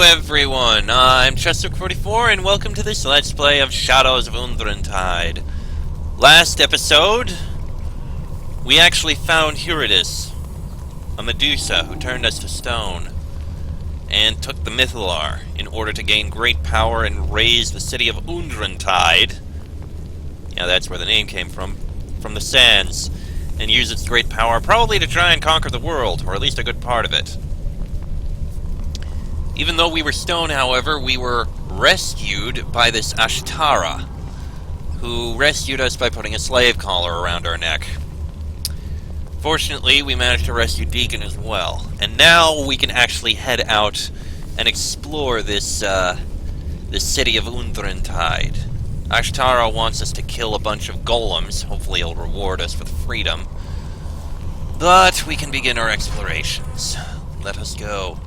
everyone, I'm Chester44 and welcome to this Let's Play of Shadows of Undrentide. Last episode, we actually found Eurydice, a Medusa who turned us to stone, and took the Mythalar in order to gain great power and raise the city of Undrentide. Yeah, that's where the name came from the sands, and use its great power probably to try and conquer the world, or at least a good part of it. Even though we were stone, however, we were rescued by this Ashtara, who rescued us by putting a slave collar around our neck. Fortunately, we managed to rescue Deacon as well, and now we can actually head out and explore this city of Undrentide. Ashtara wants us to kill a bunch of golems. Hopefully he'll reward us with freedom. But we can begin our explorations. Let us go.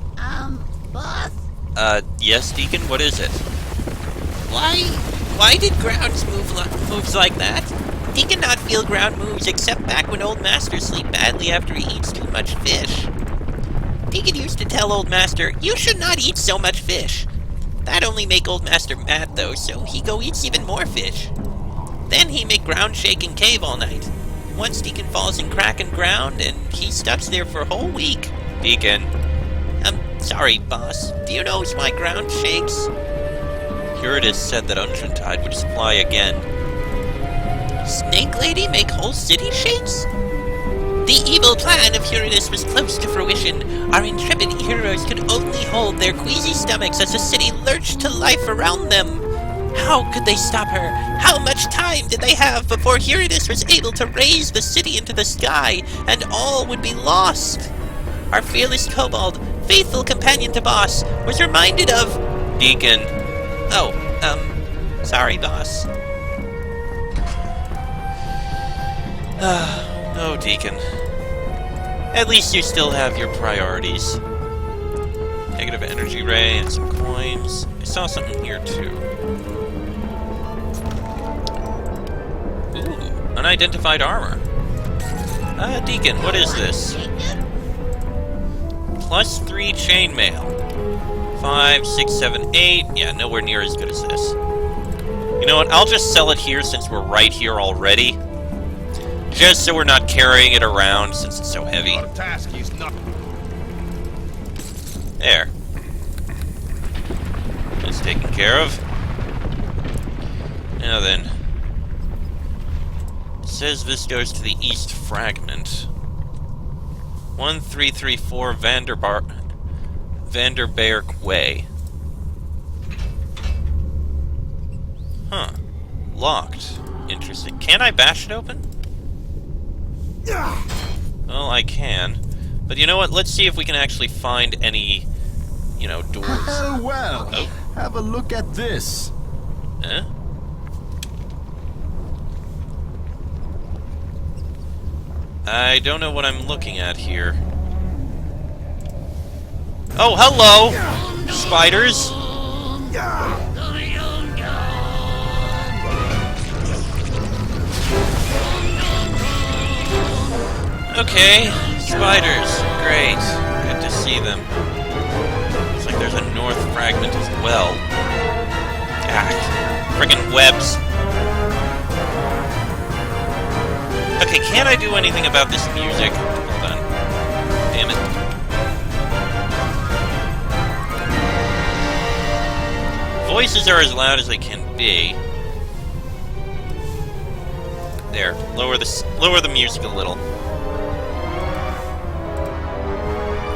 Boss? Yes, Deacon, what is it? Why did grounds moves like that? He cannot feel ground moves except back when Old Master sleep badly after he eats too much fish. Deacon used to tell Old Master, "You should not eat so much fish." That only make Old Master mad though, so he go eats even more fish. Then he make ground shake and cave all night. Once Deacon falls in crack and ground, and he stucks there for a whole week. Deacon. Sorry, boss. Do you know why ground shakes? Eurydice said that Undrentide would supply again. Snake Lady make whole city shakes? The evil plan of Eurydice was close to fruition. Our intrepid heroes could only hold their queasy stomachs as the city lurched to life around them. How could they stop her? How much time did they have before Eurydice was able to raise the city into the sky, and all would be lost? Our fearless kobold, faithful companion to boss, was reminded of... Deacon. Sorry, boss. Oh, Deacon. At least you still have your priorities. Negative energy ray and some coins. I saw something here, too. Ooh, unidentified armor. Deacon, what is this? +3 chainmail. 5, 6, 7, 8. Yeah, nowhere near as good as this. You know what? I'll just sell it here since we're right here already. Just so we're not carrying it around since it's so heavy. There. That's taken care of. Now then. It says this goes to the East Fragment. 1334 Vanderberg Way. Huh. Locked. Interesting. Can I bash it open? Well, I can. But you know what? Let's see if we can actually find any, doors. Oh, well. Oh. Have a look at this. Huh? I don't know what I'm looking at here. Oh, hello! Spiders! Okay, spiders. Great. Good to see them. Looks like there's a north fragment as well. God. Friggin' webs. Okay, can't I do anything about this music? Hold on. Damn it. Voices are as loud as they can be. There. Lower the music a little.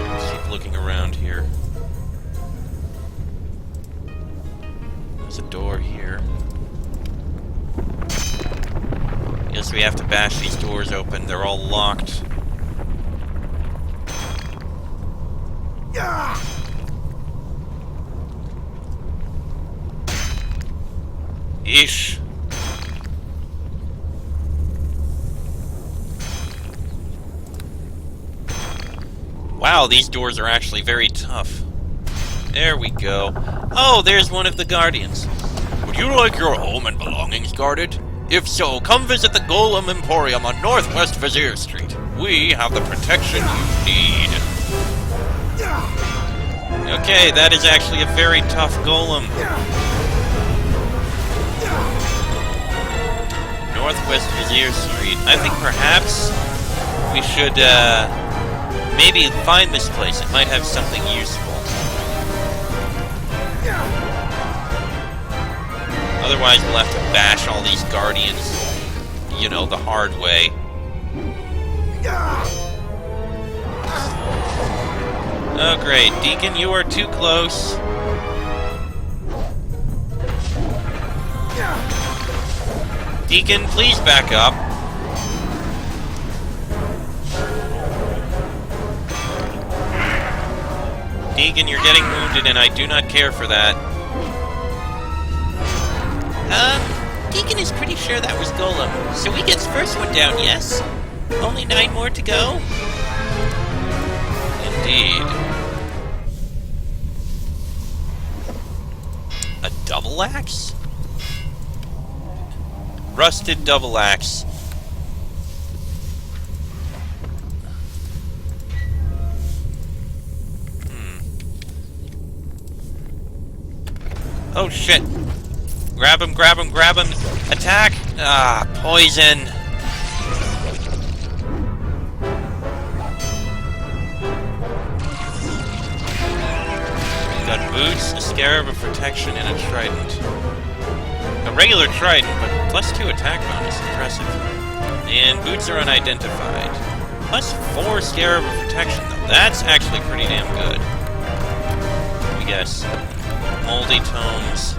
Let's keep looking around here. There's a door here. Yes, we have to bash these doors open. They're all locked. Ish. Wow, these doors are actually very tough. There we go. Oh, there's one of the guardians. Would you like your home and belongings guarded? If so, come visit the Golem Emporium on Northwest Vizier Street. We have the protection you need. Okay, that is actually a very tough golem. Northwest Vizier Street. I think perhaps we should maybe find this place. It might have something useful. Otherwise, we'll have to bash all these guardians, you know, the hard way. Oh, great. Deacon, you are too close. Deacon, please back up. Deacon, you're getting wounded, and I do not care for that. Deacon is pretty sure that was Golem. So he gets first one down, yes? Only 9 more to go? Indeed. A double axe? Rusted double axe. Oh shit. Grab him, grab him, grab him. Attack! Ah, poison. Got boots, a scarab of protection, and a trident. A regular trident, but +2 attack bonus. Impressive. And boots are unidentified. +4 scarab of protection, though. That's actually pretty damn good. I guess. Moldy tomes.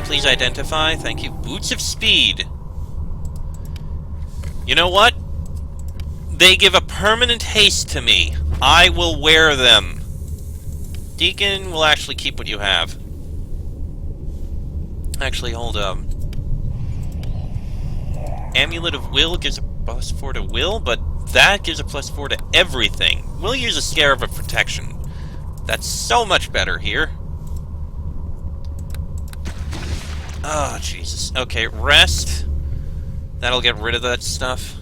Please identify. Thank you. Boots of speed. You know what? They give a permanent haste to me. I will wear them. Deacon will actually keep what you have. Actually, hold up. Amulet of Will gives a +4 to Will, but that gives a +4 to everything. We'll use a Scarab of Protection. That's so much better here. Oh, Jesus. Okay, rest. That'll get rid of that stuff.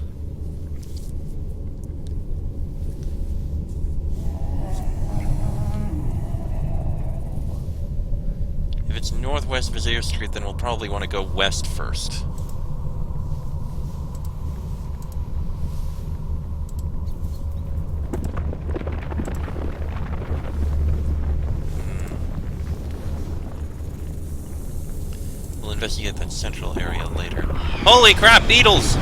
If it's Northwest Vizier Street, then we'll probably want to go west first. We'll investigate that central area later. Holy crap, beetles!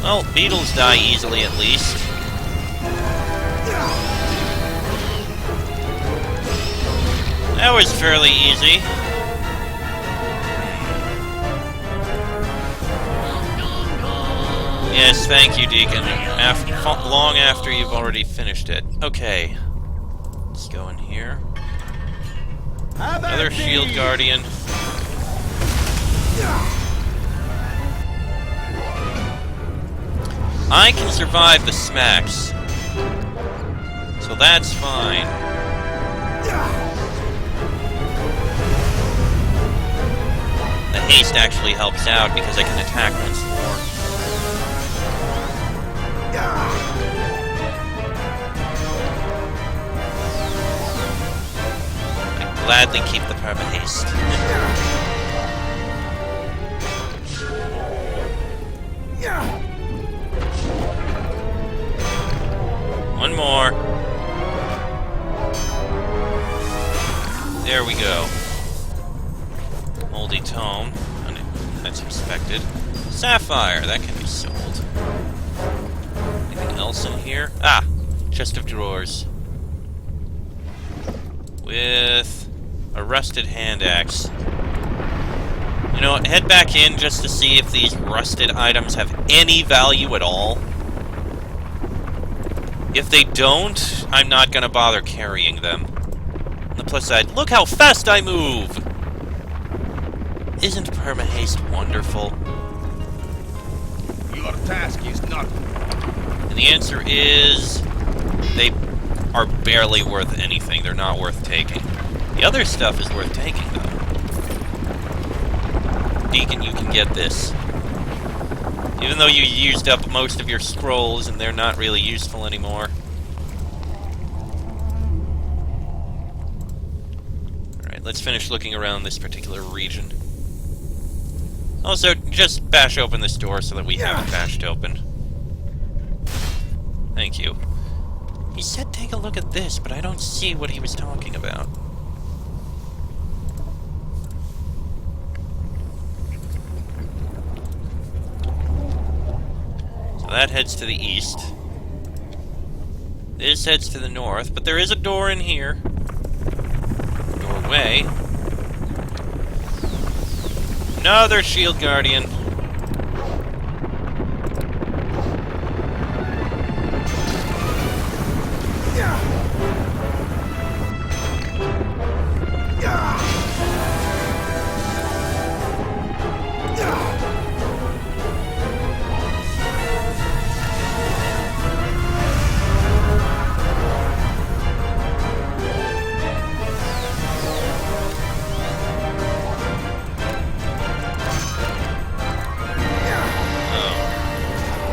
Well, beetles die easily at least. That was fairly easy. Yes, thank you, Deacon. Long after you've already finished it. Okay. Let's go in here. Another shield guardian. I can survive the smacks. So that's fine. The haste actually helps out because I can attack once more. I gladly keep the perma-haste. One more. There we go. Moldy tome. That's expected. Sapphire. That can be sold. Anything else in here? Ah! Chest of drawers. With a rusted hand axe. You know what? Head back in just to see if these rusted items have any value at all. If they don't, I'm not gonna bother carrying them. On the plus side, look how fast I move! Isn't perma-haste wonderful? Your task is not. And the answer is... they are barely worth anything. They're not worth taking. The other stuff is worth taking, though. Deacon, you can get this. Even though you used up most of your scrolls and they're not really useful anymore. Alright, let's finish looking around this particular region. Also, just bash open this door so that we have it bashed open. Thank you. He said take a look at this, but I don't see what he was talking about. So that heads to the east. This heads to the north, but there is a door in here. Doorway. Another shield guardian.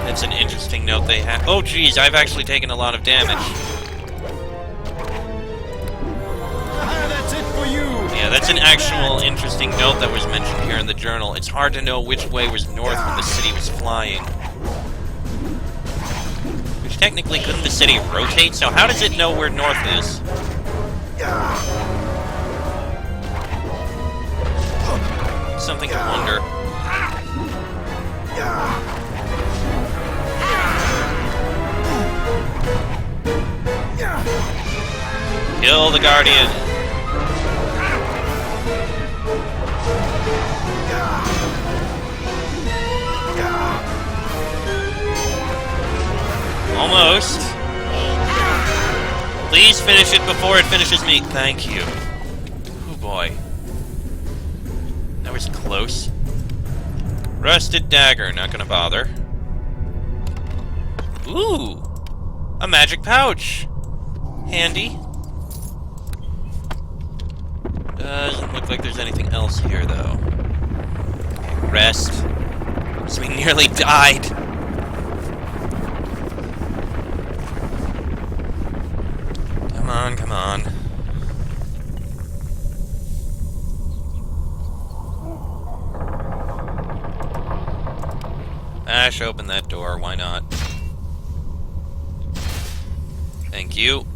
That's an interesting note they have. Oh, geez, I've actually taken a lot of damage. That's it for you. Yeah, that's an actual interesting note that was mentioned here in the journal. It's hard to know which way was north when the city was flying. Which technically, couldn't the city rotate? So how does it know where north is? Something to wonder. Kill the Guardian. Almost. Please finish it before it finishes me. Thank you. Oh boy. That was close. Rusted dagger, not gonna bother. Ooh! A magic pouch! Handy. Doesn't look like there's anything else here, though. Okay, rest. So we nearly died. Come on, come on. Bash open that door, why not? Thank you.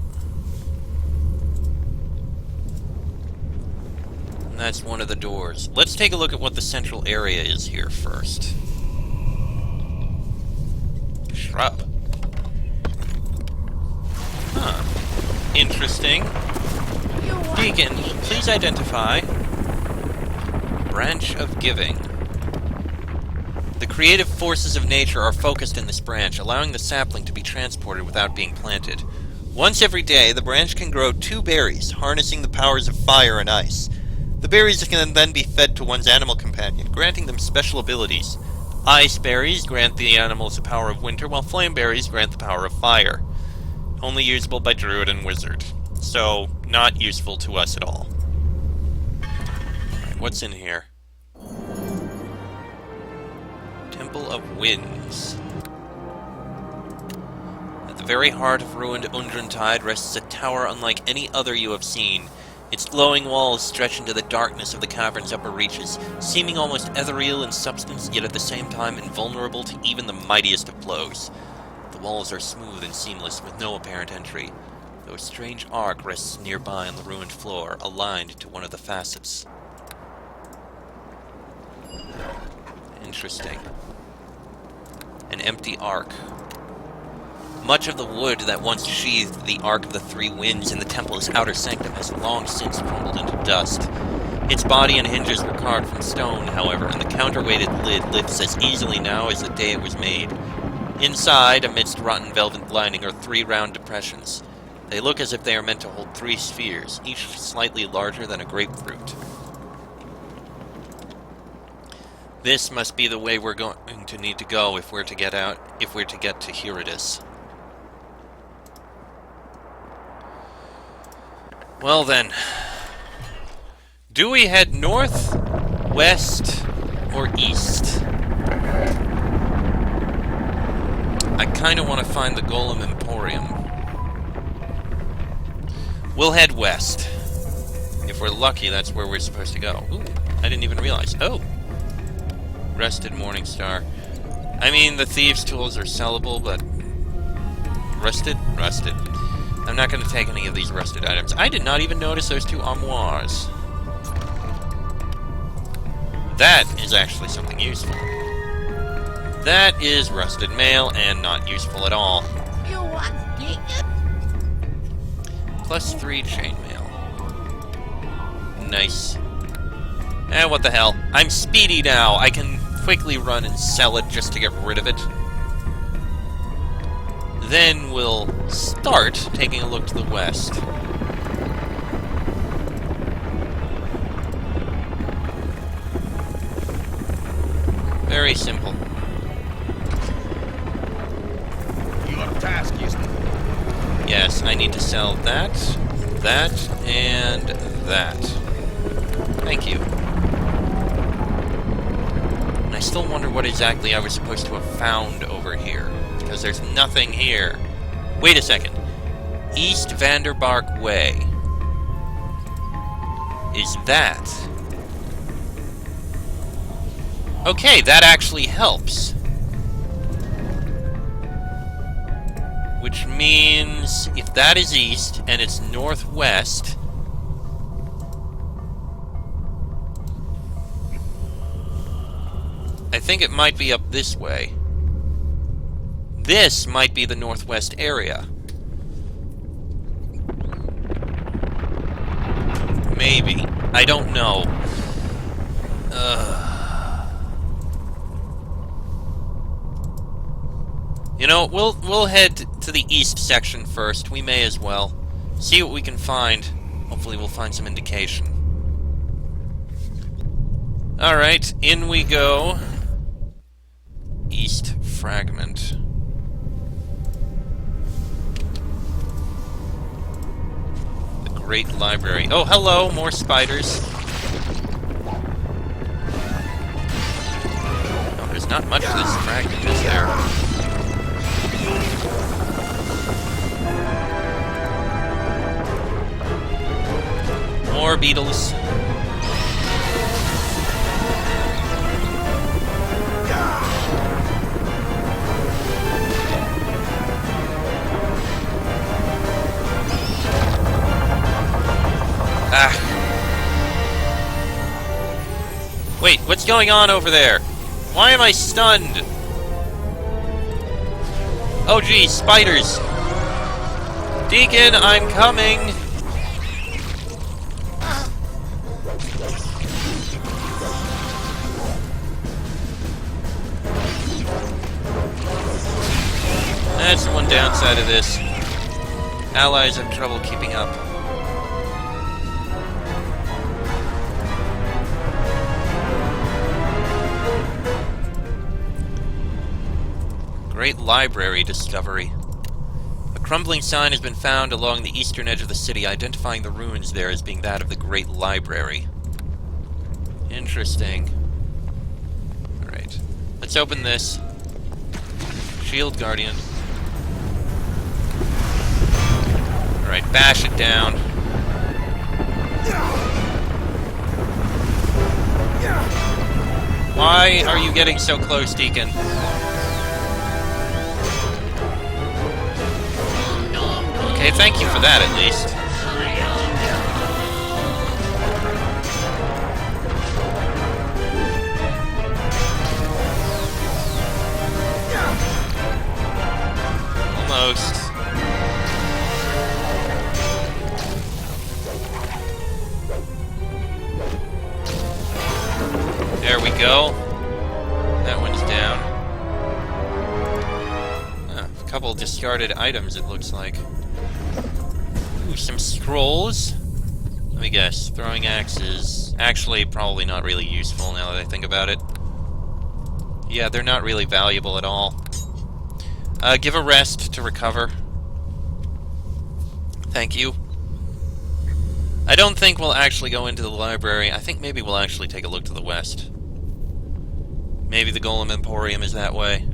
And that's one of the doors. Let's take a look at what the central area is here first. Shrub. Huh. Interesting. Deacon, please identify. Branch of Giving. The creative forces of nature are focused in this branch, allowing the sapling to be transported without being planted. Once every day, the branch can grow 2 berries, harnessing the powers of fire and ice. The berries can then be fed to one's animal companion, granting them special abilities. Ice berries grant the animals the power of winter, while flame berries grant the power of fire. Only usable by druid and wizard. So, not useful to us at all. Alright, what's in here? Temple of Winds. At the very heart of ruined Undrentide rests a tower unlike any other you have seen. Its glowing walls stretch into the darkness of the cavern's upper reaches, seeming almost ethereal in substance, yet at the same time invulnerable to even the mightiest of blows. The walls are smooth and seamless, with no apparent entry, though a strange arc rests nearby on the ruined floor, aligned to one of the facets. Interesting. An empty arc. Much of the wood that once sheathed the Ark of the Three Winds in the temple's outer sanctum has long since crumbled into dust. Its body and hinges were carved from stone, however, and the counterweighted lid lifts as easily now as the day it was made. Inside, amidst rotten velvet lining, are 3 round depressions. They look as if they are meant to hold 3 spheres, each slightly larger than a grapefruit. This must be the way we're going to need to go if we're to get to Eurydice. Well then, do we head north, west, or kind of want to find the Golem Emporium. We'll head west. If we're lucky, that's where we're supposed to go. Ooh, I didn't even realize. Oh! Rusted Morningstar. I mean, the thieves' tools are sellable, but... Rusted? Rusted. I'm not going to take any of these rusted items. I did not even notice those two armoires. That is actually something useful. That is rusted mail, and not useful at all. You want it? +3 chainmail. Nice. What the hell? I'm speedy now. I can quickly run and sell it just to get rid of it. Then we'll start taking a look to the west. Very simple. You on task, isn't it? Yes, I need to sell that, that, and that. Thank you. And I still wonder what exactly I was supposed to have found over here, because there's nothing here. Wait a second. East Vanderbark Way. Is that... Okay, that actually helps. Which means, if that is east, and it's northwest... I think it might be up this way. This might be the northwest area. Maybe. I don't know. You know, we'll head to the east section first. We may as well. See what we can find. Hopefully we'll find some indication. Alright, in we go. East fragment. The Great Library. Oh, hello! More spiders. Oh, there's not much to this fragment, is there? More beetles. Ah. Wait, what's going on over there? Why am I stunned? Oh geez, spiders! Deacon, I'm coming! That's the one downside of this. Allies have trouble keeping up. Great Library discovery. A crumbling sign has been found along the eastern edge of the city, identifying the ruins there as being that of the Great Library. Interesting. Alright. Let's open this. Shield Guardian. Alright, bash it down. Why are you getting so close, Deacon? Okay, thank you for that, at least. Almost. There we go. That one's down. A couple discarded items, it looks like. Ooh, some scrolls. Let me guess. Throwing axes. Actually, probably not really useful now that I think about it. Yeah, they're not really valuable at all. Give a rest to recover. Thank you. I don't think we'll actually go into the library. I think maybe we'll actually take a look to the west. Maybe the Golem Emporium is that way.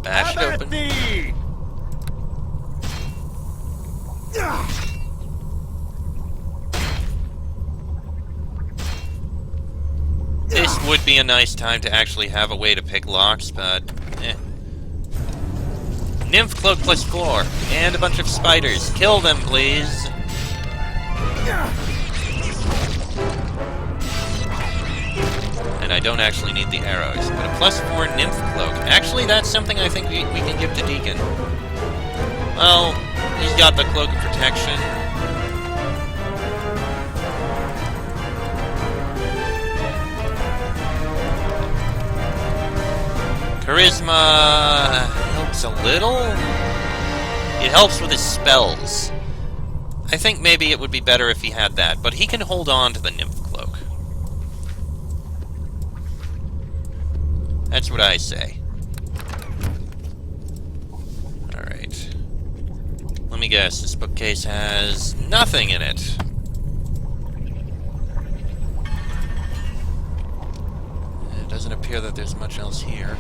Bash it open. Thee! This would be a nice time to actually have a way to pick locks, but eh. Nymph Cloak plus 4, and a bunch of spiders. Kill them, please. And I don't actually need the arrows, but a plus 4 Nymph Cloak. Actually, that's something I think we can give to Deacon. Well, he's got the Cloak of Protection. Charisma helps a little. It helps with his spells. I think maybe it would be better if he had that, but he can hold on to the Nymph Cloak. That's what I say. Alright. Let me guess, this bookcase has nothing in it. It doesn't appear that there's much else here.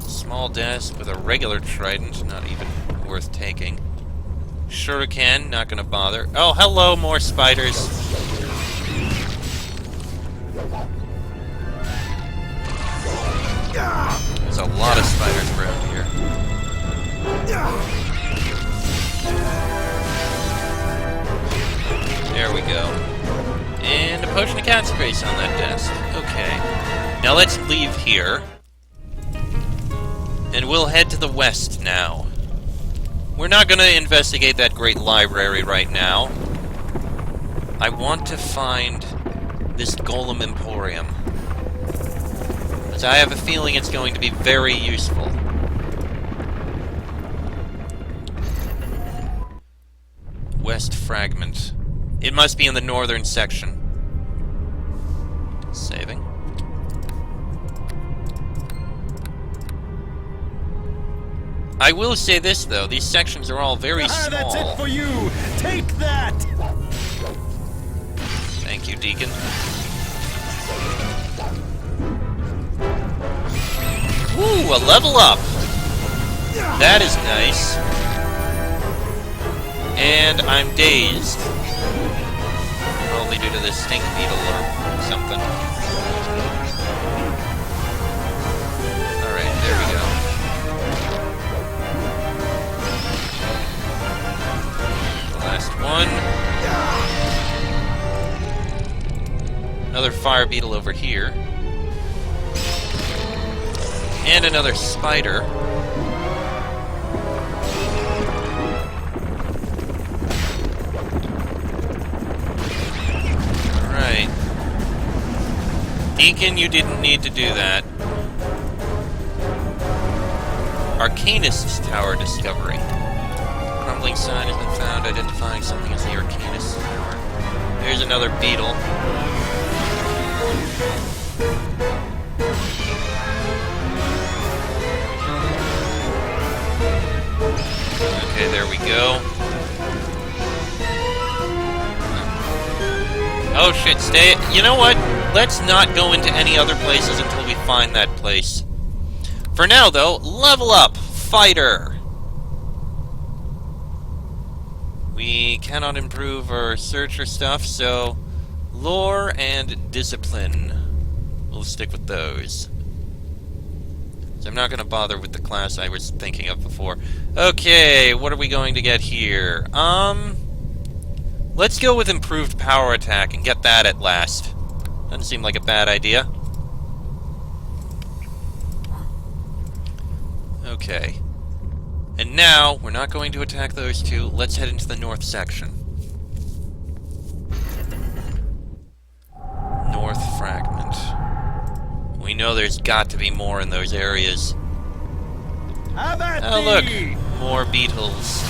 Small desk with a regular trident, not even worth taking. Shuriken, not gonna bother. Oh, hello, more spiders. There's a lot of spiders around here. There we go. And a potion of cat's grace on that desk. Okay. Now let's leave here. And we'll head to the west now. We're not going to investigate that great library right now. I want to find this Golem Emporium. Because I have a feeling it's going to be very useful. West Fragment. It must be in the northern section. Saving. I will say this, though. These sections are all very small. That's it for you! Take that! Thank you, Deacon. Ooh, a level up! That is nice. And I'm dazed. Probably due to this stink beetle or something. Alright, there we go. Last one. Another fire beetle over here. And another spider. Alright. Deacon, you didn't need to do that. Arcanist's Tower discovery. Crumbling sign has been found identifying something as the Arcanist's Tower. There's another beetle. Okay, there we go. Oh shit, stay... You know what? Let's not go into any other places until we find that place. For now, though, level up! Fighter! We cannot improve our search or stuff, so... Lore and Discipline. We'll stick with those. So I'm not going to bother with the class I was thinking of before. Okay, what are we going to get here? Let's go with improved power attack and get that at last. Doesn't seem like a bad idea. Okay. And now, we're not going to attack those two. Let's head into the north section. North Fragment. We know there's got to be more in those areas. Oh look, more beetles.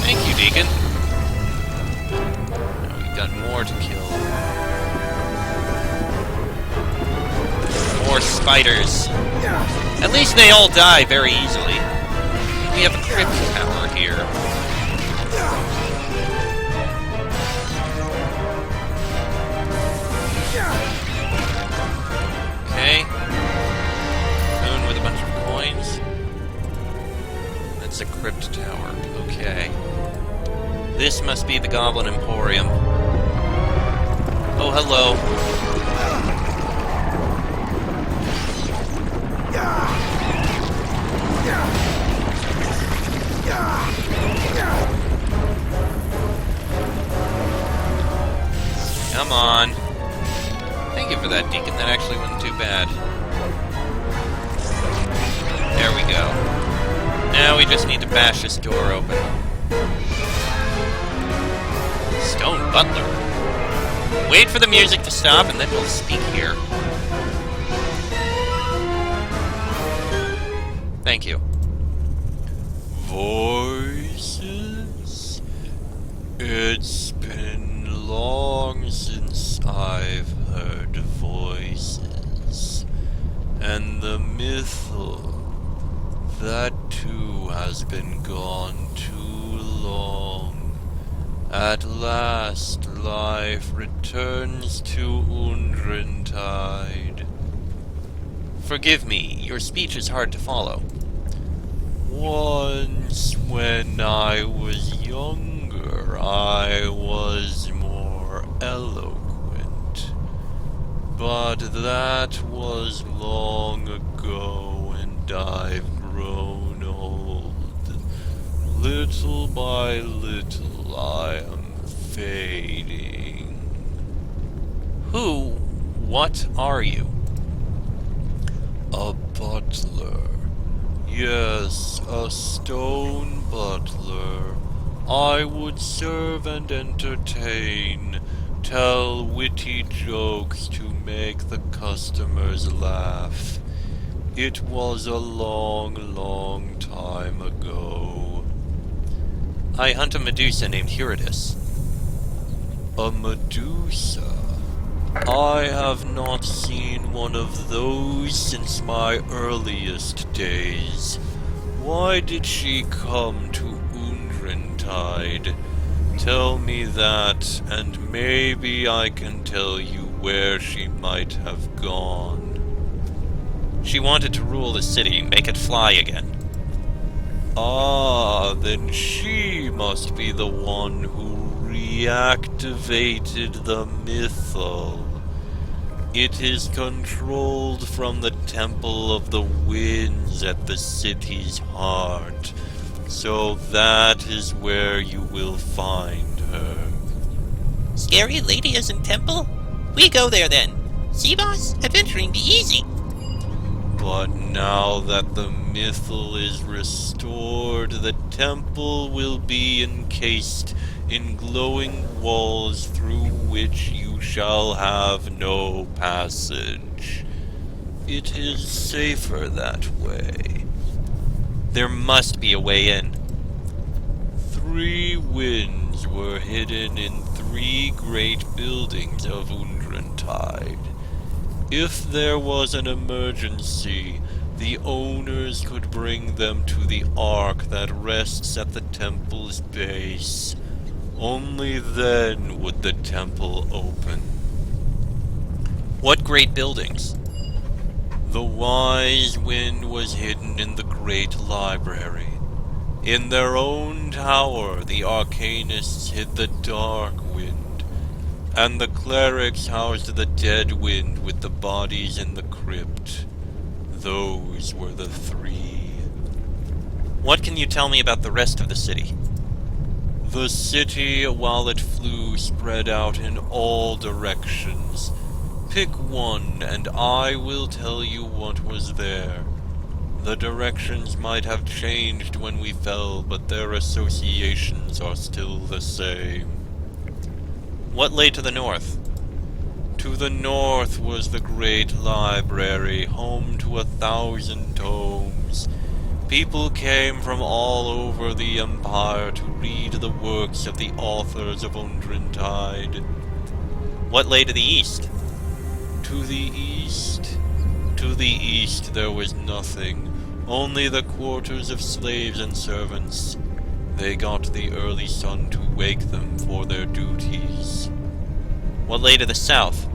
Thank you, Deacon. Now we've got more to kill. More spiders. At least they all die very easily. We have a crypt tower here. It's a crypt tower. Okay. This must be the Goblin Emporium. Oh, hello. Come on. Thank you for that, Deacon. That actually wasn't too bad. There we go. Now we just need to bash this door open. Stone Butler. Wait for the music to stop and then we'll speak here. Thank you. Voices? It's been long since I've heard voices. And the mythal, that too has been gone too long. At last, life returns to Undrentide. Forgive me, your speech is hard to follow. Once, when I was younger, I was more eloquent. But that was long ago, and I've grown old. Little by little, I am fading. What are you? A butler. Yes, a stone butler. I would serve and entertain, tell witty jokes to make the customers laugh. It was a long, long time ago. I hunt a Medusa named Eurydice. A Medusa? I have not seen one of those since my earliest days. Why did she come to Undrentide? Tell me that, and maybe I can tell you where she might have gone. She wanted to rule the city, make it fly again. Ah, then she must be the one who reactivated the mythal. It is controlled from the Temple of the Winds at the city's heart, so that is where you will find her. Scary lady isn't temple? We go there then. See, boss? Adventuring be easy. But now that the mythal is restored, the temple will be encased in glowing walls through which you shall have no passage. It is safer that way. There must be a way in. 3 winds were hidden in 3 great buildings of Undrentide. If there was an emergency, the owners could bring them to the ark that rests at the temple's base. Only then would the temple open. What great buildings? The wise wind was hidden in the great library. In their own tower, the arcanists hid the dark wind, and the clerics housed the dead wind with the bodies in the crypt. Those were the 3. What can you tell me about the rest of the city? The city, while it flew, spread out in all directions. Pick one, and I will tell you what was there. The directions might have changed when we fell, but their associations are still the same. What lay to the north? To the north was the great library, home to 1,000 tomes. People came from all over the Empire to read the works of the authors of Undrentide. What lay to the east? To the east? To the east there was nothing, only the quarters of slaves and servants. They got the early sun to wake them for their duties. What lay to the south?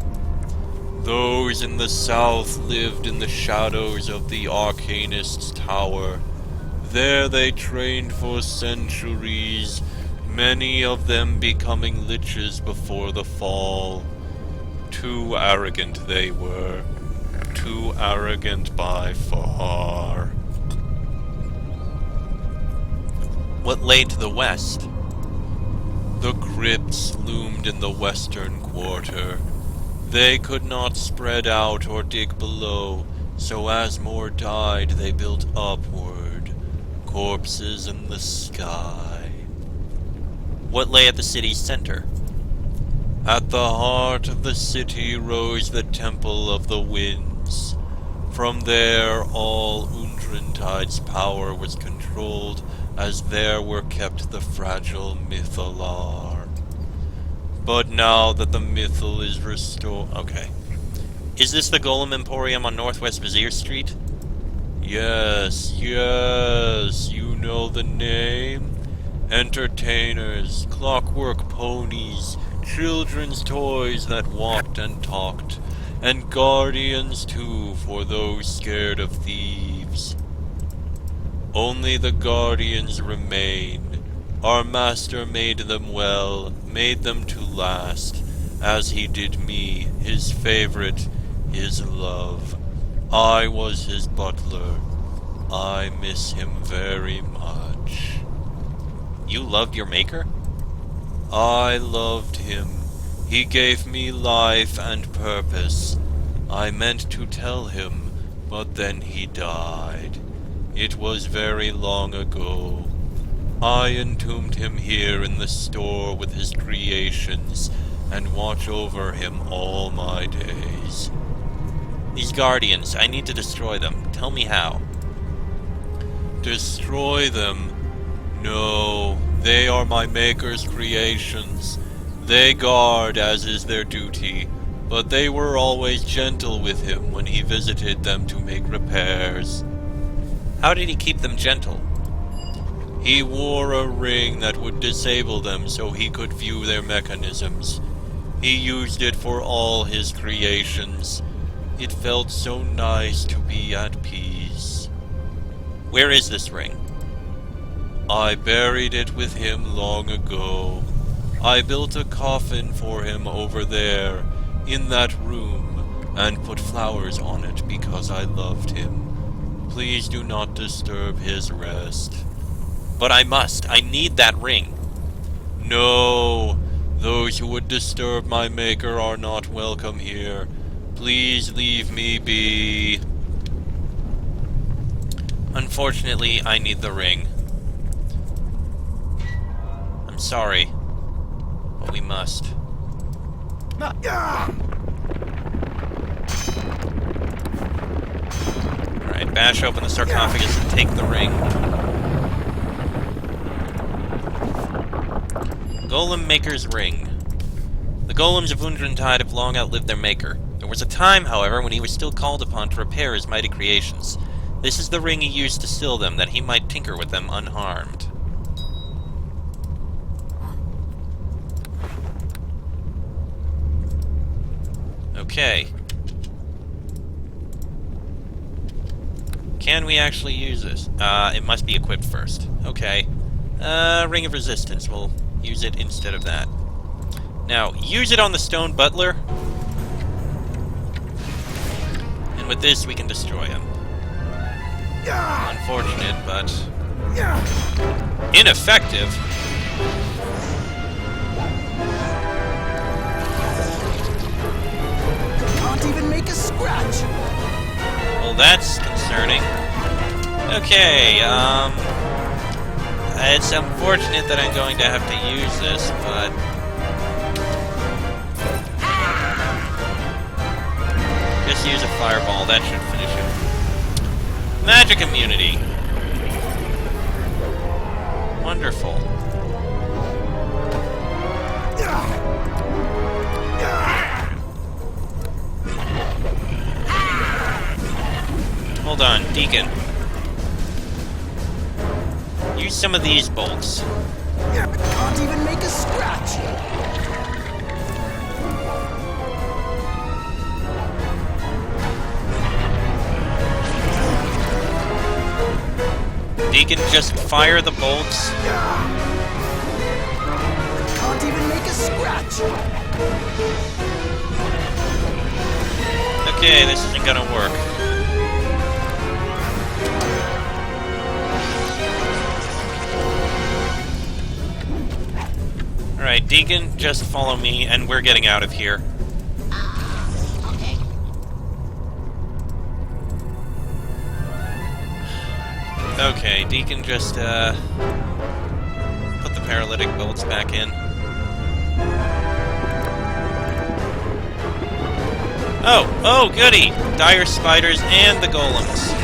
Those in the south lived in the shadows of the Arcanist's tower. There they trained for centuries, many of them becoming liches before the fall. Too arrogant they were. Too arrogant by far. What lay to the west? The crypts loomed in the western quarter. They could not spread out or dig below, so as more died, they built upward, corpses in the sky. What lay at the city's center? At the heart of the city rose the Temple of the Winds. From there, all Undrentide's power was controlled, as there were kept the fragile Mythalar. But now that the Mythal is restored... Okay. Is this the Golem Emporium on Northwest Vizier Street? Yes, you know the name. Entertainers, clockwork ponies, children's toys that walked and talked, and guardians too for those scared of thieves. Only the guardians remain. Our master made them well, made them to last, as he did me, his favorite, his love. I was his butler. I miss him very much. You loved your maker? I loved him. He gave me life and purpose. I meant to tell him, but then he died. It was very long ago. I entombed him here in the store with his creations, and watch over him all my days. These guardians, I need to destroy them. Tell me how. Destroy them? No, they are my maker's creations. They guard as is their duty, but they were always gentle with him when he visited them to make repairs. How did he keep them gentle? He wore a ring that would disable them so he could view their mechanisms. He used it for all his creations. It felt so nice to be at peace. Where is this ring? I buried it with him long ago. I built a coffin for him over there, in that room, and put flowers on it because I loved him. Please do not disturb his rest. But I must. I need that ring. No, those who would disturb my maker are not welcome here. Please leave me be. Unfortunately, I need the ring. I'm sorry, but we must. Alright, bash open the sarcophagus and take the ring. Golem Maker's Ring. The golems of Undrentide have long outlived their maker. There was a time, however, when he was still called upon to repair his mighty creations. This is the ring he used to still them, that he might tinker with them unharmed. Okay. Can we actually use this? It must be equipped first. Okay. Ring of Resistance. We'll use it instead of that. Now, use it on the Stone Butler. And with this, we can destroy him. Unfortunate, but ineffective. Can't even make a scratch. Well, that's concerning. Okay, it's unfortunate that I'm going to have to use this, but just use a fireball. That should finish him. Magic immunity. Wonderful. Hold on, Deacon. Use some of these bolts. Can't even make a scratch. Deacon, just fire the bolts. Can't even make a scratch. Okay, this isn't gonna work. Alright, Deacon, just follow me, and we're getting out of here. Okay. Okay, Deacon, just, put the paralytic bolts back in. Oh, goody! Dire spiders and the golems.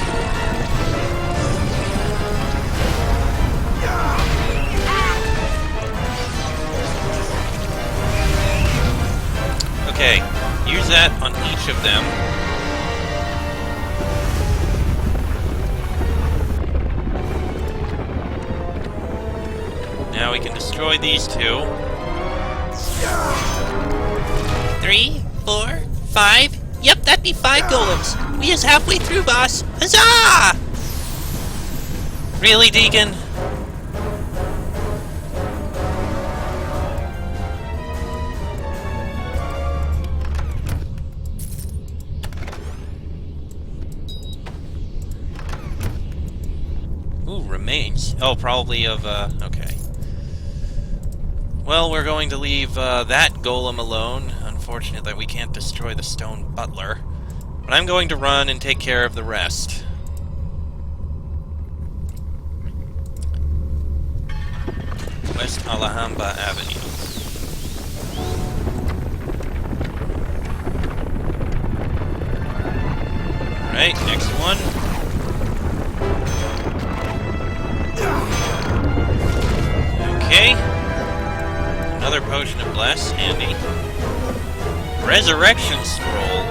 Okay, use that on each of them. Now we can destroy these two. 3, 4, 5. Yep, that'd be 5 golems. We is halfway through, boss. Huzzah! Really, Deacon? Ooh, remains. Oh, probably of, okay. Well, we're going to leave, that golem alone. Unfortunate that we can't destroy the stone butler. But I'm going to run and take care of the rest. West Alhambra Avenue. Alright, next one. Okay. Another potion of bless, handy. Resurrection scroll.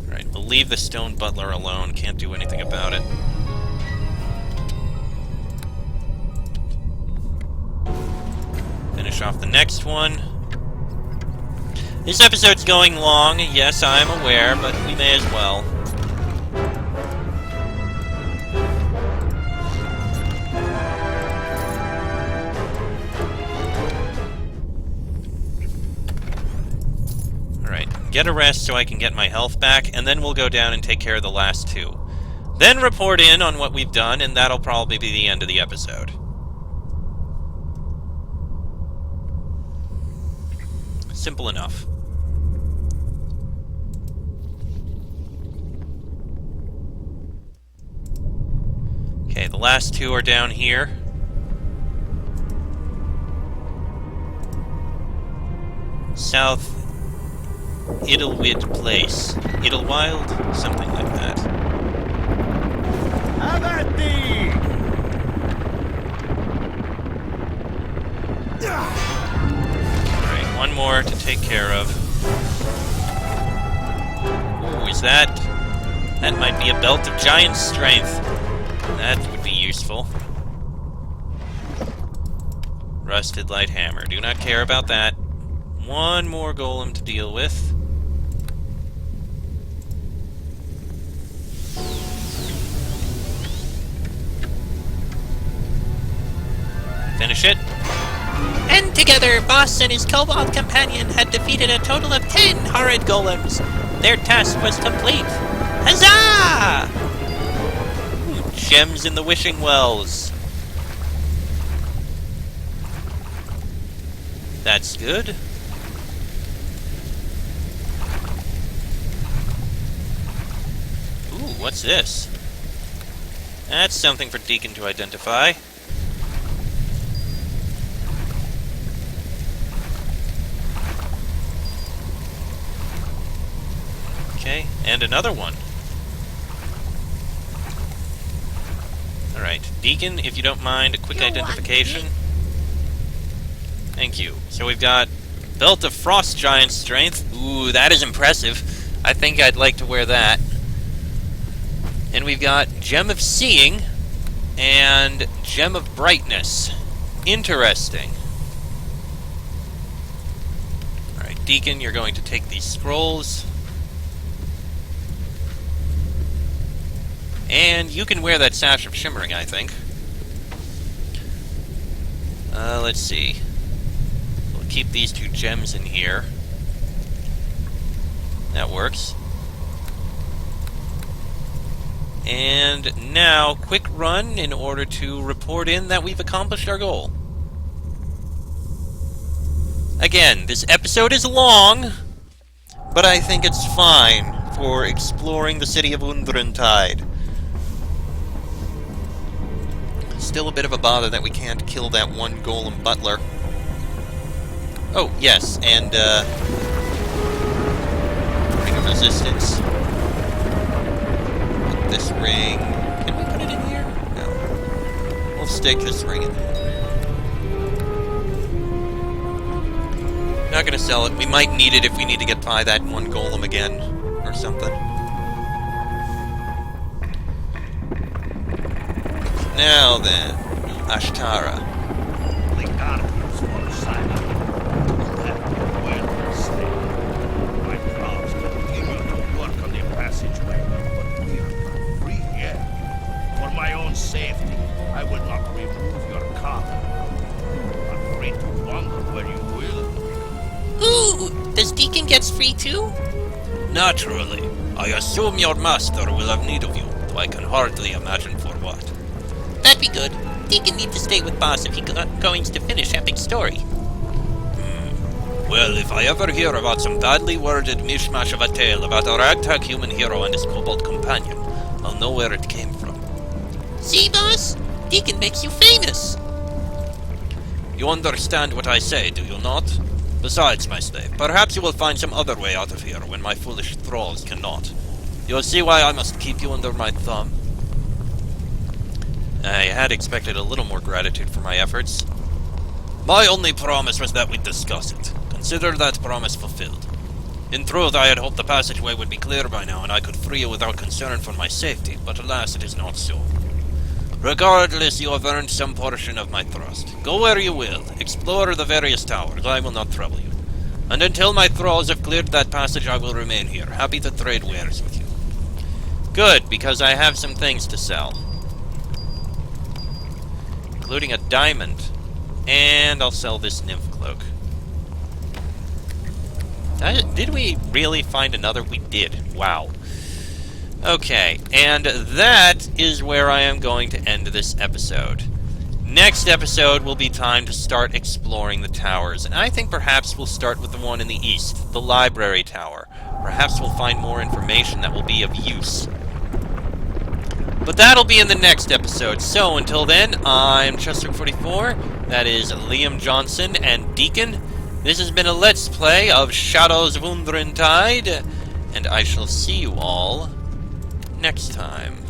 Alright, we'll leave the stone butler alone. Can't do anything about it. Finish off the next one. This episode's going long, yes, I'm aware, but we may as well. Alright, get a rest so I can get my health back, and then we'll go down and take care of the last two. Then report in on what we've done, and that'll probably be the end of the episode. Simple enough. Okay, the last two are down here. South Idlewild Place. Idlewild? Something like that. Have at thee! Alright, one more to take care of. Ooh, is that... That might be a belt of giant strength. That would be useful. Rusted light hammer. Do not care about that. One more golem to deal with. Finish it. And together, Boss and his kobold companion had defeated a total of 10 horrid golems. Their task was complete. Huzzah! Ooh, gems in the wishing wells. That's good. Ooh, what's this? That's something for Deacon to identify. Okay, and another one. Alright, Deacon, if you don't mind, a quick identification. Thank you. So we've got Belt of Frost Giant Strength. Ooh, that is impressive. I think I'd like to wear that. And we've got Gem of Seeing and Gem of Brightness. Interesting. Alright, Deacon, you're going to take these scrolls. And you can wear that sash of shimmering, I think. Let's see. We'll keep these 2 gems in here. That works. And now, quick run in order to report in that we've accomplished our goal. Again, this episode is long, but I think it's fine for exploring the city of Undrentide. Still a bit of a bother that we can't kill that one golem butler. Oh, yes, and, ring of resistance. Put this ring... Can we put it in here? No. We'll stick this ring in there. Not gonna sell it. We might need it if we need to get by that one golem again, or something. Now then, Ashtara. The darkness for silent. That well stayed. My crowds continue to work on the passageway, but we are not free yet. For my own safety, I will not remove your coffin. You are free to wander where you will. Ooh, does Deacon gets free too? Naturally. I assume your master will have need of you, though I can hardly imagine for what. That'd be good. Deacon needs to stay with Boss if he's going to finish Epic's story. Well, if I ever hear about some badly worded mishmash of a tale about a ragtag human hero and his kobold companion, I'll know where it came from. See, Boss? Deacon makes you famous. You understand what I say, do you not? Besides, my slave, perhaps you will find some other way out of here when my foolish thralls cannot. You'll see why I must keep you under my thumb. I had expected a little more gratitude for my efforts. My only promise was that we'd discuss it. Consider that promise fulfilled. In truth, I had hoped the passageway would be clear by now and I could free you without concern for my safety, but alas, it is not so. Regardless, you have earned some portion of my trust. Go where you will. Explore the various towers. I will not trouble you. And until my thralls have cleared that passage, I will remain here, happy to trade wares with you. Good, because I have some things to sell. Including a diamond. And I'll sell this nymph cloak. Did we really find another? We did. Wow. Okay, and that is where I am going to end this episode. Next episode will be time to start exploring the towers, and I think perhaps we'll start with the one in the east, the library tower. Perhaps we'll find more information that will be of use. But that'll be in the next episode, so until then, I'm Chester44, that is Liam Johnson and Deacon. This has been a Let's Play of Shadows of Undrentide, and I shall see you all next time.